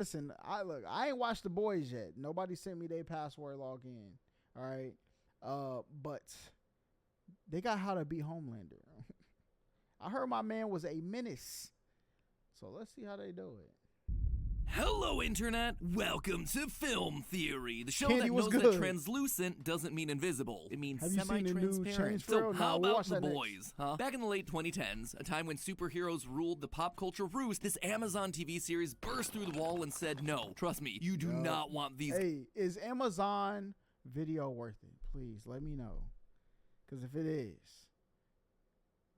Listen, I ain't watched The Boys yet. Nobody sent me their password login. All right. But they got How to Beat Homelander. I heard my man was a menace. So let's see how they do it. Hello, Internet! Welcome to Film Theory, the show Candy, that what's knows good? that translucent doesn't mean invisible. It means Have you seen the new semi-transparent. Change for So Real? how Nah, we'll about watch The that next. Boys, huh? Back in the late 2010s, a time when superheroes ruled the pop culture roost, this Amazon TV series burst through the wall and said, no, trust me, you do not want these. Hey, is Amazon Video worth it? Please let me know. Because if it is,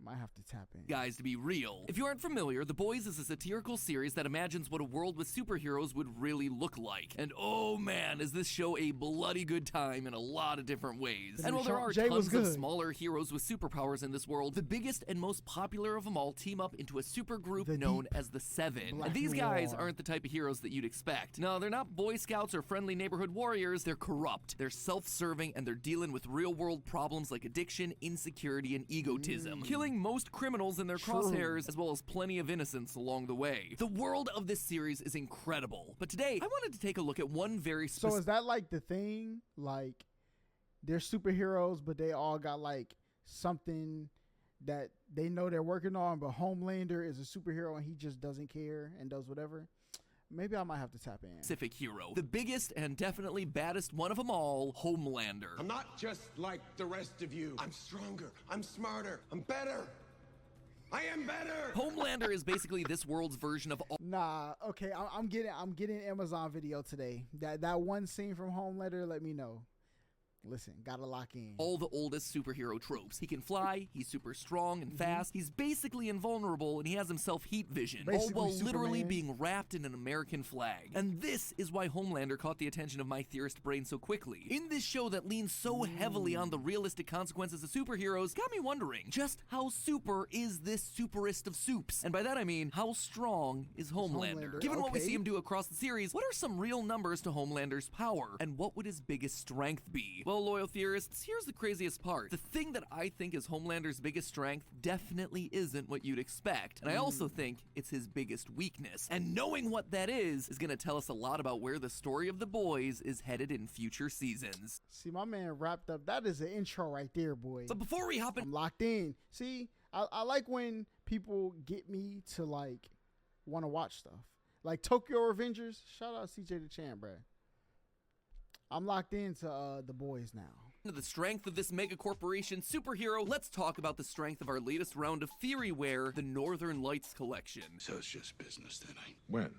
might have to tap in. Guys to be real. If you aren't familiar, The Boys is a satirical series that imagines what a world with superheroes would really look like. And oh man, is this show a bloody good time in a lot of different ways. And while there are tons of smaller heroes with superpowers in this world, the biggest and most popular of them all team up into a super group known as the Seven. And these guys aren't the type of heroes that you'd expect. No, they're not Boy Scouts or friendly neighborhood warriors. They're corrupt, they're self-serving, and they're dealing with real-world problems like addiction, insecurity, and egotism. Killing most criminals in their crosshairs, as well as plenty of innocents along the way. The world of this series is incredible, but today I wanted to take a look at one very specific. So is that like the thing? Like they're superheroes, but they all got like something that they know they're working on, but Homelander is a superhero and he just doesn't care and does whatever? Maybe I might have to tap in. Specific hero. The biggest and definitely baddest one of them all, Homelander. I'm not just like the rest of you. I'm stronger. I'm smarter. I'm better. I am better. Homelander is basically this world's version of all. Nah, okay, I'm getting Amazon Video today. That one scene from Homelander, let me know. Listen, gotta lock in. All the oldest superhero tropes. He can fly, he's super strong and fast, he's basically invulnerable, and he has himself heat vision, Basically all while literally Superman. being wrapped in an American flag. And this is why Homelander caught the attention of my theorist brain so quickly. In this show that leans so heavily on the realistic consequences of superheroes, got me wondering, just how super is this superest of soups? And by that I mean, how strong is Homelander? Given what we see him do across the series, what are some real numbers to Homelander's power? And what would his biggest strength be? Well, loyal theorists, here's the craziest part. The thing that I think is Homelander's biggest strength definitely isn't what you'd expect. And I also think it's his biggest weakness. And knowing what that is gonna tell us a lot about where the story of The Boys is headed in future seasons. See, my man wrapped up. That is an intro right there, boy. But before we hop in, I'm locked in. See, I like when people get me to like want to watch stuff. Like Tokyo Revengers. Shout out CJ the Champ, bruh. I'm locked into The Boys now. to the strength of this mega corporation superhero, let's talk about the strength of our latest round of theoryware, the Northern Lights collection. So it's just business then, eh? When,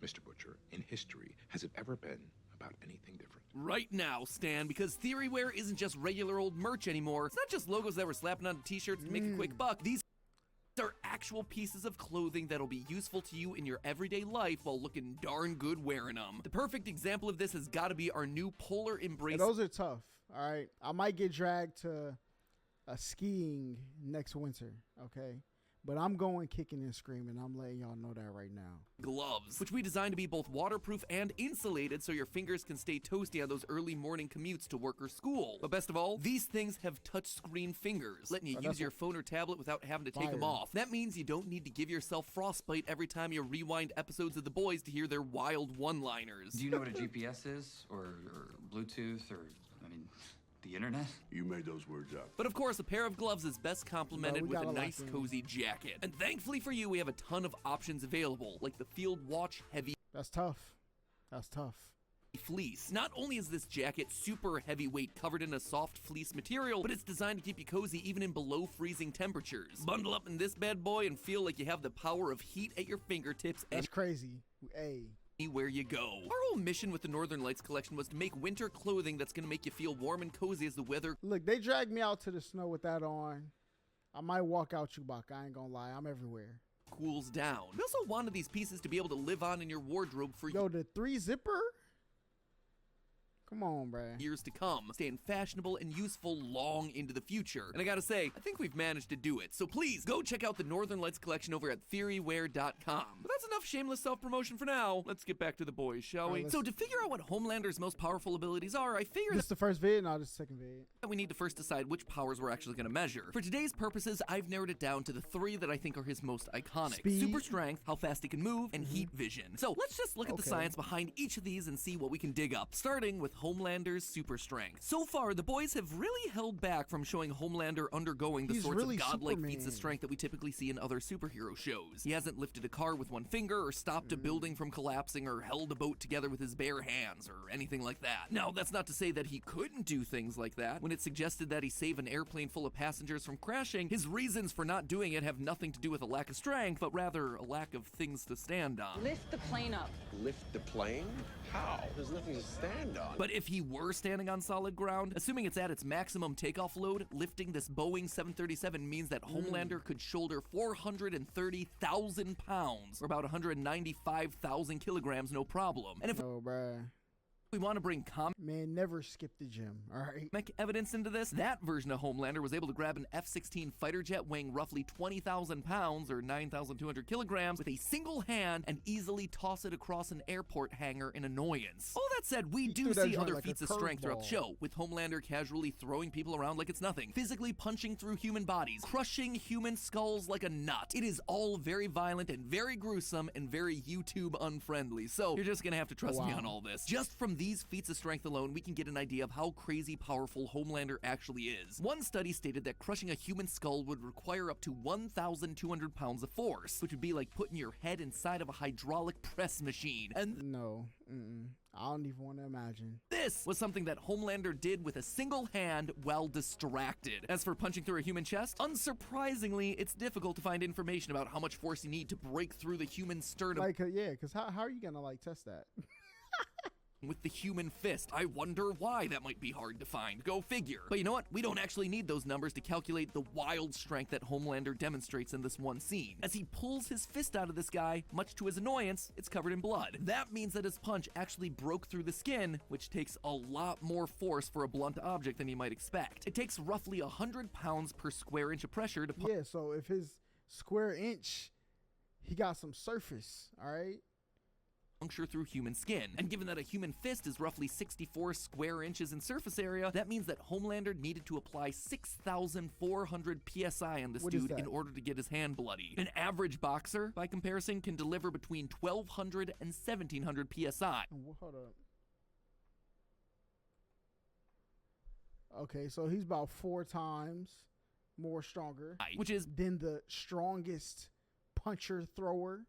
Mr. Butcher, in history, has it ever been about anything different? Right now, Stan, because theoryware isn't just regular old merch anymore. It's not just logos that we're slapping on t-shirts to make a quick buck. These are actual pieces of clothing that'll be useful to you in your everyday life while looking darn good wearing them. The perfect example of this has got to be our new Polar Embrace. Those are tough, all right? I might get dragged to skiing next winter, okay? But I'm going kicking and screaming. I'm letting y'all know that right now. Gloves, which we designed to be both waterproof and insulated so your fingers can stay toasty on those early morning commutes to work or school. But best of all, these things have touchscreen fingers, letting you use your phone or tablet without having to take them off. That means you don't need to give yourself frostbite every time you rewind episodes of The Boys to hear their wild one-liners. Do you know what a GPS is? Or Bluetooth? Or, I mean, the internet? You made those words up. But of course, a pair of gloves is best complemented with a nice, lock in. cozy jacket. And thankfully for you, we have a ton of options available, like the Field Watch Heavy That's tough. That's tough. Fleece. Not only is this jacket super heavyweight, covered in a soft fleece material, but it's designed to keep you cozy even in below freezing temperatures. Bundle up in this bad boy and feel like you have the power of heat at your fingertips. That's crazy. Hey. Anywhere you go. Our whole mission with the Northern Lights collection was to make winter clothing that's gonna make you feel warm and cozy as the weather. Look, they dragged me out to the snow with that on. I might walk out Chewbacca. I ain't gonna lie. I'm everywhere. Cools down. We also wanted these pieces to be able to live on in your wardrobe for Yo, the 3-zipper? Come on, bruh. years to come, staying fashionable and useful long into the future. And I gotta say, I think we've managed to do it. So please, go check out the Northern Lights collection over at theorywear.com. But that's enough shameless self-promotion for now. Let's get back to the boys, shall we? So to figure out what Homelander's most powerful abilities are, I figured This is the first vid? No, this is the second vid. that we need to first decide which powers we're actually gonna measure. For today's purposes, I've narrowed it down to the 3 that I think are his most iconic. Speed. Super strength, how fast he can move, and heat vision. So let's just look at the Okay. science behind each of these and see what we can dig up, starting with Homelander's super strength. So far, the boys have really held back from showing Homelander undergoing the He's sorts really of godlike feats Superman. of strength that we typically see in other superhero shows. He hasn't lifted a car with one finger, or stopped a building from collapsing, or held a boat together with his bare hands, or anything like that. Now, that's not to say that he couldn't do things like that. When it suggested that he save an airplane full of passengers from crashing, his reasons for not doing it have nothing to do with a lack of strength, but rather a lack of things to stand on. Lift the plane up. Lift the plane? How? There's nothing to stand on. But if he were standing on solid ground, assuming it's at its maximum takeoff load, lifting this Boeing 737 means that Homelander could shoulder 430,000 pounds, or about 195,000 kilograms, no problem. And if Oh, bruh. we want to bring Man, never skip the gym, all right? comic evidence into this, that version of Homelander was able to grab an F-16 fighter jet weighing roughly 20,000 pounds, or 9,200 kilograms, with a single hand and easily toss it across an airport hangar in annoyance. All that said, we do threw that see joint other like a feats of strength throughout the curveball. show, with Homelander casually throwing people around like it's nothing, physically punching through human bodies, crushing human skulls like a nut. It is all very violent and very gruesome and very YouTube unfriendly, so you're just gonna have to trust me Wow. on all this. Just from these feats of strength alone, we can get an idea of how crazy powerful Homelander actually is. One study stated that crushing a human skull would require up to 1,200 pounds of force, which would be like putting your head inside of a hydraulic press machine. And No. I don't even want to imagine. this was something that Homelander did with a single hand while distracted. As for punching through a human chest, unsurprisingly, it's difficult to find information about how much force you need to break through the human sternum Like, yeah, because how are you going to, like, test that? with the human fist. I wonder why that might be hard to find. Go figure. But you know what? We don't actually need those numbers to calculate the wild strength that Homelander demonstrates in this one scene. As he pulls his fist out of this guy, much to his annoyance, it's covered in blood. That means that his punch actually broke through the skin, which takes a lot more force for a blunt object than you might expect. It takes roughly 100 pounds per square inch of pressure to punch Yeah, so if his square inch, he got some surface, all right? puncture through human skin. And given that a human fist is roughly 64 square inches in surface area, that means that Homelander needed to apply 6,400 PSI on this What is dude that? in order to get his hand bloody. An average boxer, by comparison, can deliver between 1,200 and 1,700 PSI. Hold up. Okay, so he's about 4 times more stronger Which is than the strongest puncher thrower.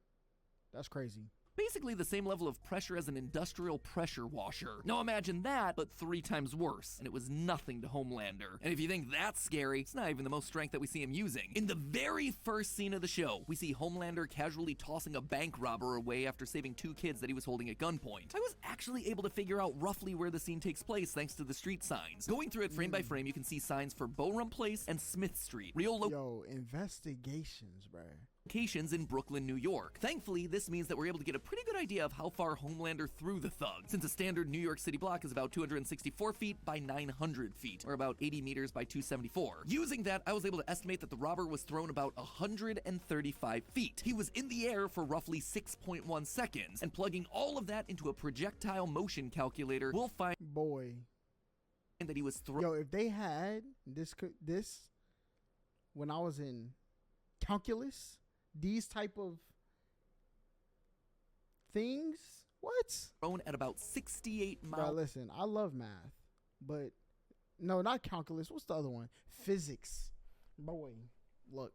That's crazy. basically the same level of pressure as an industrial pressure washer. Now imagine that, but 3 times worse, and it was nothing to Homelander. And if you think that's scary, it's not even the most strength that we see him using. In the very first scene of the show, we see Homelander casually tossing a bank robber away after saving 2 kids that he was holding at gunpoint. I was actually able to figure out roughly where the scene takes place thanks to the street signs. Going through it frame by frame, you can see signs for Beaurum Place and Smith Street, real Yo, investigations, bruh. locations in Brooklyn, New York. Thankfully, this means that we're able to get a pretty good idea of how far Homelander threw the thug, since a standard New York City block is about 264 feet by 900 feet, or about 80 meters by 274. Using that, I was able to estimate that the robber was thrown about 135 feet. He was in the air for roughly 6.1 seconds, and plugging all of that into a projectile motion calculator, we'll find Boy. that he was thrown Yo, if they had this when I was in calculus, these type of things, what? at about 68 Bro, miles listen, I love math, but no, not calculus. What's the other one? Physics. Boy, look.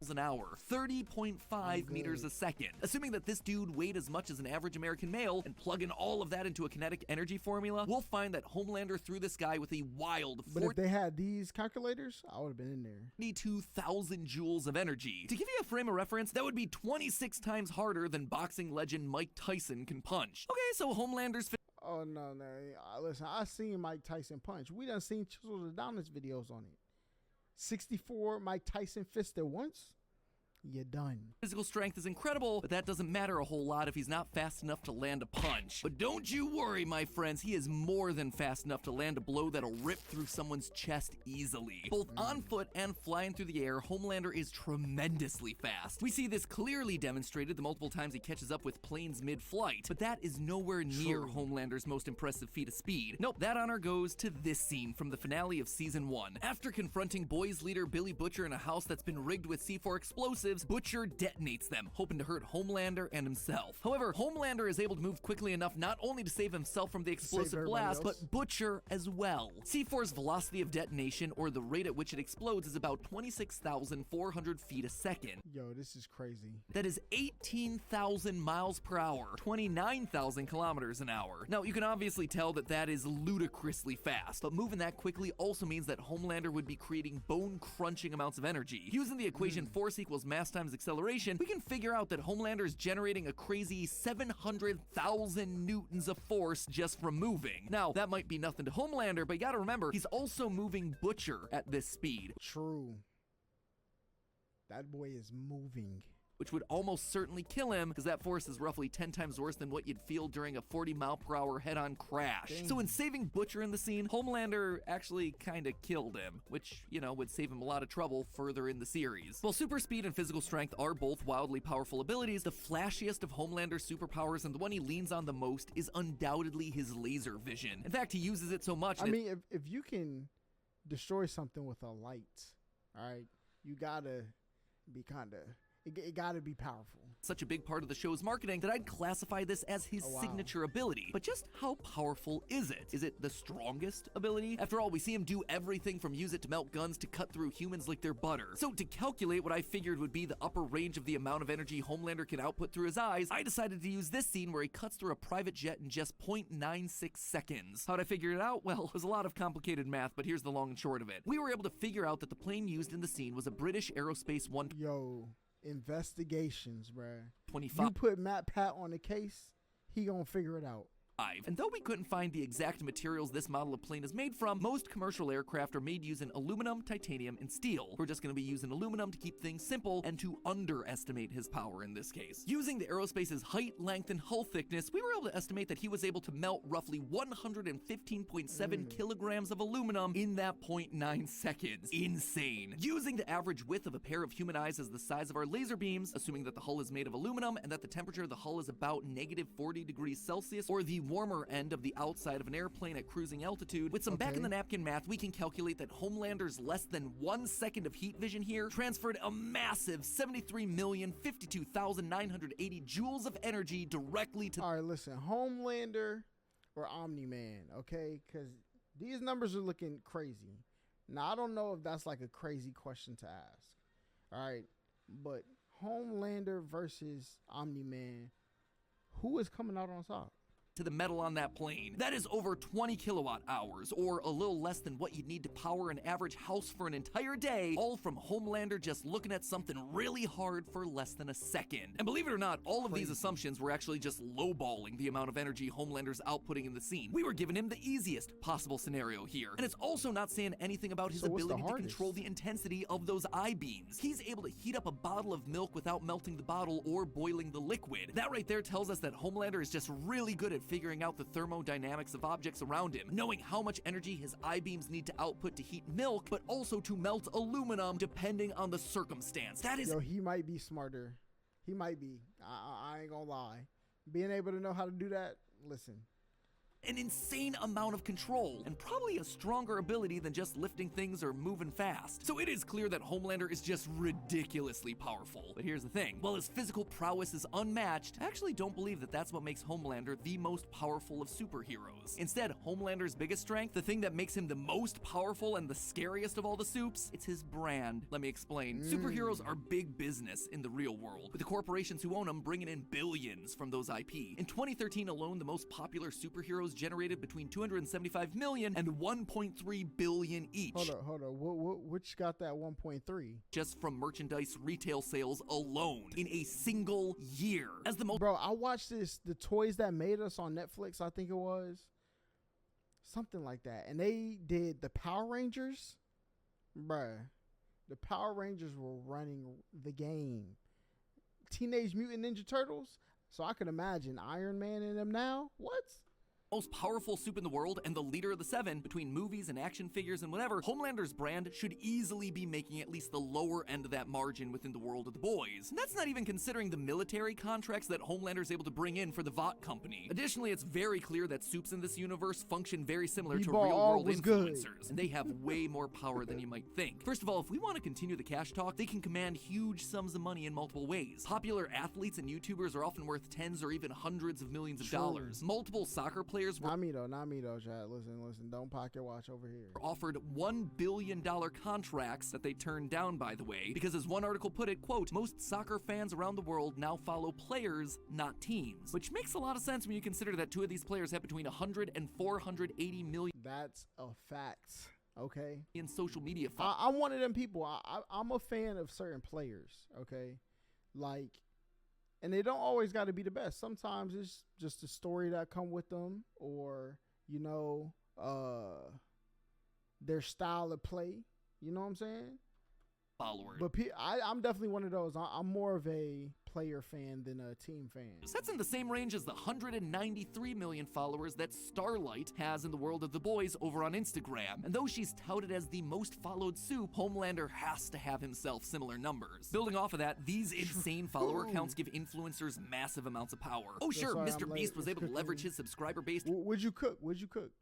an hour, 30.5 good. meters a second. Assuming that this dude weighed as much as an average American male, and plug in all of that into a kinetic energy formula, we'll find that Homelander threw this guy with a wild But if they had these calculators, I would have been in there. 42,000 joules of energy. To give you a frame of reference, that would be 26 times harder than boxing legend Mike Tyson can punch. Okay, so Homelander's Oh, no. Listen, I seen Mike Tyson punch. We done seen Chisel Adonis videos on it. 64 Mike Tyson fisted once. you're done. Physical strength is incredible, but that doesn't matter a whole lot if he's not fast enough to land a punch. But don't you worry, my friends, he is more than fast enough to land a blow that'll rip through someone's chest easily. Both on foot and flying through the air, Homelander is tremendously fast. We see this clearly demonstrated the multiple times he catches up with planes mid-flight, but that is nowhere near Homelander's most impressive feat of speed. Nope, that honor goes to this scene from the finale of Season 1. After confronting Boys leader Billy Butcher in a house that's been rigged with C4 explosives, Butcher detonates them, hoping to hurt Homelander and himself. However, Homelander is able to move quickly enough not only to save himself from the explosive blast, but Butcher as well. C4's velocity of detonation, or the rate at which it explodes, is about 26,400 feet a second. Yo, this is crazy. That is 18,000 miles per hour, 29,000 kilometers an hour. Now, you can obviously tell that that is ludicrously fast, but moving that quickly also means that Homelander would be creating bone-crunching amounts of energy. Using the equation force equals mass times acceleration, we can figure out that Homelander is generating a crazy 700,000 newtons of force just from moving. Now, that might be nothing to Homelander, but you gotta remember, he's also moving Butcher at this speed. True. That boy is moving. Which would almost certainly kill him, because that force is roughly 10 times worse than what you'd feel during a 40-mile-per-hour head-on crash. Dang. So in saving Butcher in the scene, Homelander actually kinda killed him, which, you know, would save him a lot of trouble further in the series. While super speed and physical strength are both wildly powerful abilities, the flashiest of Homelander's superpowers and the one he leans on the most is undoubtedly his laser vision. In fact, he uses it so much I mean, if you can destroy something with a light, all right, you gotta be kinda... It gotta be powerful. Such a big part of the show's marketing that I'd classify this as his signature ability. But just how powerful is it? Is it the strongest ability? After all, we see him do everything from use it to melt guns to cut through humans like they're butter. So to calculate what I figured would be the upper range of the amount of energy Homelander can output through his eyes, I decided to use this scene where he cuts through a private jet in just 0.96 seconds. How'd I figure it out? Well, it was a lot of complicated math, but here's the long and short of it. We were able to figure out that the plane used in the scene was a British Aerospace 1... Yo. Investigations, bruh. 25. You put Matt Pat on the case, he gonna figure it out. And though we couldn't find the exact materials this model of plane is made from, most commercial aircraft are made using aluminum, titanium, and steel. We're just going to be using aluminum to keep things simple and to underestimate his power in this case. Using the Aerospace's height, length, and hull thickness, we were able to estimate that he was able to melt roughly 115.7 kilograms of aluminum in that 0.9 seconds. Insane. Using the average width of a pair of human eyes as the size of our laser beams, assuming that the hull is made of aluminum and that the temperature of the hull is about negative 40 degrees Celsius, or the warmer end of the outside of an airplane at cruising altitude, with some back-in-the-napkin math, we can calculate that Homelander's less than 1 second of heat vision here transferred a massive 73,052,980 joules of energy directly to... All right, listen, Homelander or Omni-Man, okay? Because these numbers are looking crazy. Now, I don't know if that's like a crazy question to ask, all right? But Homelander versus Omni-Man, who is coming out on top? To the metal on that plane. That is over 20 kilowatt hours, or a little less than what you'd need to power an average house for an entire day, all from Homelander just looking at something really hard for less than a second. And believe it or not, all of these assumptions were actually just lowballing the amount of energy Homelander's outputting in the scene. We were giving him the easiest possible scenario here. And it's also not saying anything about his ability to control the intensity of those I-beams. He's able to heat up a bottle of milk without melting the bottle or boiling the liquid. That right there tells us that Homelander is just really good at figuring out the thermodynamics of objects around him, knowing how much energy his I-beams need to output to heat milk, but also to melt aluminum depending on the circumstance. That is... Yo, he might be smarter. He might be. I ain't gonna lie. Being able to know how to do that, listen. An insane amount of control, and probably a stronger ability than just lifting things or moving fast. So it is clear that Homelander is just ridiculously powerful. But here's the thing, while his physical prowess is unmatched, I actually don't believe that that's what makes Homelander the most powerful of superheroes. Instead, Homelander's biggest strength, the thing that makes him the most powerful and the scariest of all the supes, it's his brand. Let me explain. Superheroes are big business in the real world, with the corporations who own them bringing in billions from those IP. In 2013 alone, the most popular superheroes generated between 275 million and 1.3 billion each. Hold on. Which got that 1.3? Just from merchandise retail sales alone in a single year. As the most... Bro, I watched The Toys That Made Us on Netflix, I think it was. Something like that. And they did the Power Rangers. Bruh. The Power Rangers were running the game. Teenage Mutant Ninja Turtles. So I can imagine Iron Man in them now. What? Most powerful soup in the world and the leader of the seven, between movies and action figures and whatever, Homelander's brand should easily be making at least the lower end of that margin within the world of the boys. And that's not even considering the military contracts that Homelander's able to bring in for the Vought company. Additionally, it's very clear that soups in this universe function very similar to real-world influencers, and they have way more power than you might think. First of all, if we want to continue the cash talk, they can command huge sums of money in multiple ways. Popular athletes and YouTubers are often worth tens or even hundreds of millions of dollars. Multiple soccer players were not me though, Chad. Listen, don't pocket watch over here. Offered $1 billion contracts that they turned down, by the way, because as one article put it, quote, most soccer fans around the world now follow players, not teams. Which makes a lot of sense when you consider that two of these players have between 100 and 480 million. That's a fact, okay? In social media. I'm one of them people. I'm a fan of certain players, okay? Like, and they don't always got to be the best. Sometimes it's just a story that come with them, or you know, their style of play. You know what I'm saying? Followers. But I'm definitely one of those. I'm more of a player fan than a team fan. That's in the same range as the 193 million followers that Starlight has in the world of the boys over on Instagram. And though she's touted as the most followed soup, Homelander has to have himself similar numbers. Building off of that, these insane follower counts give influencers massive amounts of power. Oh sure, Mr. Beast was able to leverage his subscriber base. What'd you cook?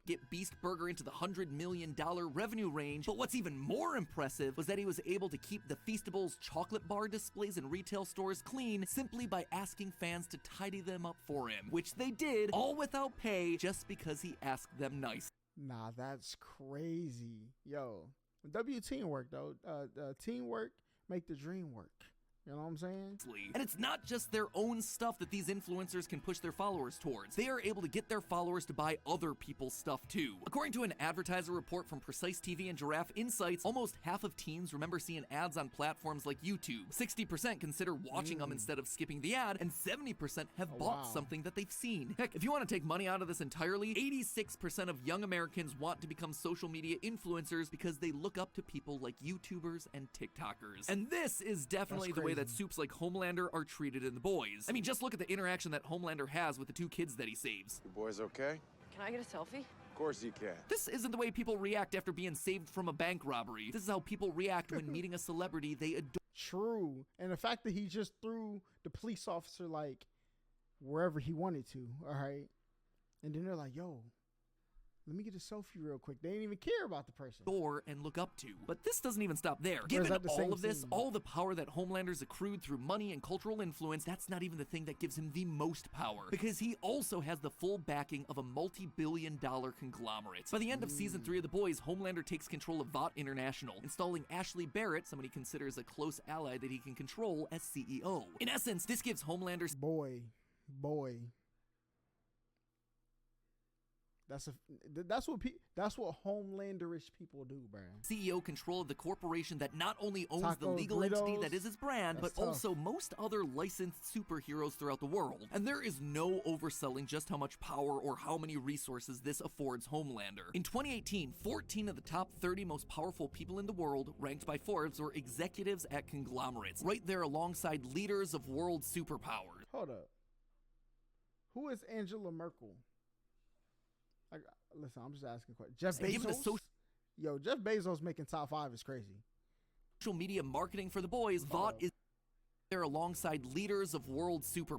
Get Beast Burger into the $100 million revenue range. But what's even more impressive was that he was able to keep the Feastables chocolate bar displays in retail stores clean simply by asking fans to tidy them up for him, which they did, all without pay, just because he asked them nice. Nah, that's crazy. Yo, W teamwork though. Teamwork make the dream work. You know what I'm saying? And it's not just their own stuff that these influencers can push their followers towards. They are able to get their followers to buy other people's stuff too. According to an advertiser report from Precise TV and Giraffe Insights, almost half of teens remember seeing ads on platforms like YouTube. 60% consider watching them instead of skipping the ad, and 70% have bought something that they've seen. Heck, if you want to take money out of this entirely, 86% of young Americans want to become social media influencers because they look up to people like YouTubers and TikTokers. And this is definitely the way that soups like Homelander are treated in The Boys. I mean, just look at the interaction that Homelander has with the two kids that he saves. You boys okay? Can I get a selfie? Of course you can. This isn't the way people react after being saved from a bank robbery. This is how people react when meeting a celebrity they adore. True. And the fact that he just threw the police officer, like, wherever he wanted to, all right? And then they're like, yo, let me get a selfie real quick. They didn't even care about the person. And look up to. But this doesn't even stop there. Given all of this, all the power that Homelander's accrued through money and cultural influence, that's not even the thing that gives him the most power. Because he also has the full backing of a multi-billion-dollar conglomerate. By the end of season 3 of The Boys, Homelander takes control of Vought International, installing Ashley Barrett, someone he considers a close ally that he can control, as CEO. In essence, this gives Homelander's boy. That's what Homelanderish people do, bro. CEO control of the corporation that not only owns Taco the legal Doritos, entity that is his brand, but also most other licensed superheroes throughout the world. And there is no overselling just how much power or how many resources this affords Homelander. In 2018, 14 of the top 30 most powerful people in the world, ranked by Forbes, were executives at conglomerates, right there alongside leaders of world superpowers. Hold up. Who is Angela Merkel? Listen, I'm just asking questions. Jeff Bezos? Yo, Jeff Bezos making top 5 is crazy. Social media marketing for The Boys, Vought is there alongside leaders of world superpowers.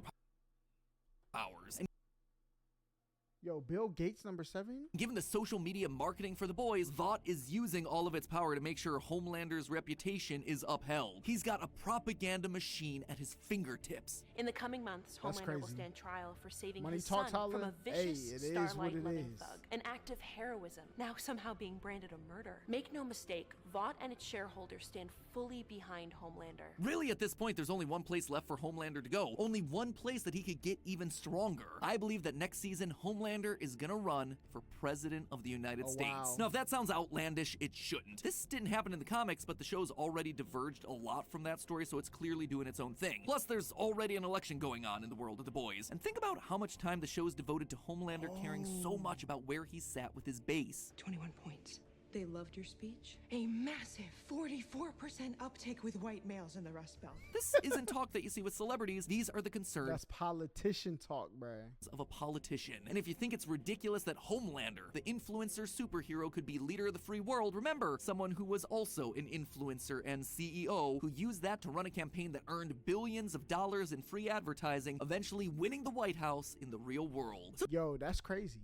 Yo, Bill Gates number 7? Given the social media marketing for The Boys, Vought is using all of its power to make sure Homelander's reputation is upheld. He's got a propaganda machine at his fingertips. In the coming months, Homelander will stand trial for saving Money his son talks, Holla. from a vicious Hey, it is what it Starlight-loving is. thug. An act of heroism, now somehow being branded a murder. Make no mistake, Vought and its shareholders stand fully behind Homelander. Really, at this point, there's only one place left for Homelander to go. Only one place that he could get even stronger. I believe that next season, Homelander is gonna run for President of the United States. Wow. Now, if that sounds outlandish, it shouldn't. This didn't happen in the comics, but the show's already diverged a lot from that story, so it's clearly doing its own thing. Plus, there's already an election going on in the world of The Boys. And think about how much time the show's devoted to Homelander caring so much about where he sat with his base. 21 points. They loved your speech? A massive 44% uptake with white males in the Rust Belt. This isn't talk that you see with celebrities. These are the concerns That's politician talk, bruh. of a politician. And if you think it's ridiculous that Homelander, the influencer superhero, could be leader of the free world, remember, someone who was also an influencer and CEO who used that to run a campaign that earned billions of dollars in free advertising, eventually winning the White House in the real world. So Yo, that's crazy.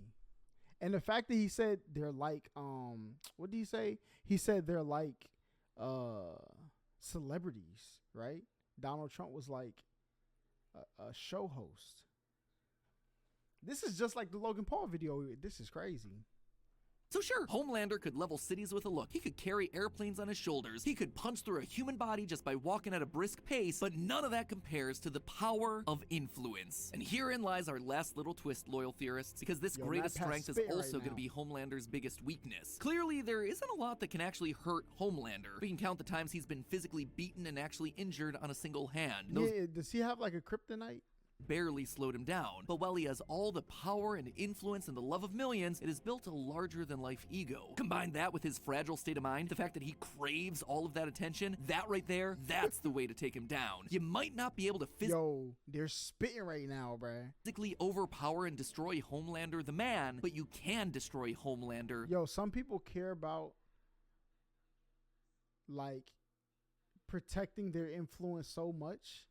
And the fact that he said they're like, what did he say? He said they're like celebrities, right? Donald Trump was like a show host. This is just like the Logan Paul video. This is crazy. So sure, Homelander could level cities with a look. He could carry airplanes on his shoulders. He could punch through a human body just by walking at a brisk pace, but none of that compares to the power of influence. And herein lies our last little twist, loyal theorists, because this greatest strength is also going to be Homelander's biggest weakness. Clearly, there isn't a lot that can actually hurt Homelander. We can count the times he's been physically beaten and actually injured on a single hand. Yeah, does he have like a kryptonite? Barely slowed him down. But while he has all the power and influence and the love of millions, it has built a larger-than-life ego. Combine that with his fragile state of mind, the fact that he craves all of that attention, that right there, that's the way to take him down. You might not be able to Yo, they're spitting right now, bruh. physically overpower and destroy Homelander the man, but you can destroy Homelander. Yo, some people care about, like, protecting their influence so much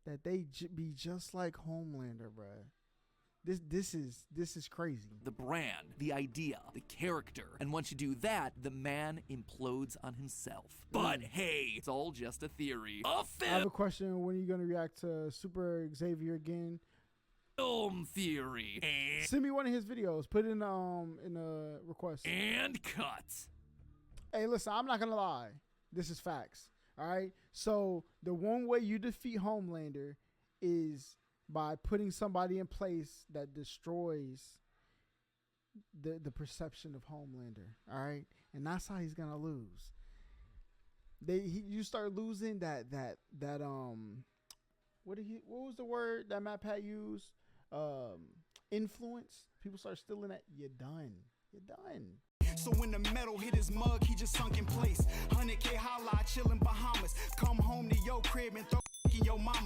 that they be just like Homelander, bruh. This is crazy. The brand, the idea, the character. And once you do that, the man implodes on himself. But hey, it's all just a theory. I have a question. When are you going to react to Super Xavier again? Film theory. Send me one of his videos. Put it in a request. And cut. Hey, listen, I'm not going to lie. This is facts. All right. So the one way you defeat Homelander is by putting somebody in place that destroys the perception of Homelander. All right. And that's how he's going to lose. You start losing that what was the word that Matt Pat used? Influence. People start stealing that. You're done. You're done. So when the metal hit his mug, he just sunk in place. 100K Holla, chillin' Bahamas. Come home to your crib and throw in your mama.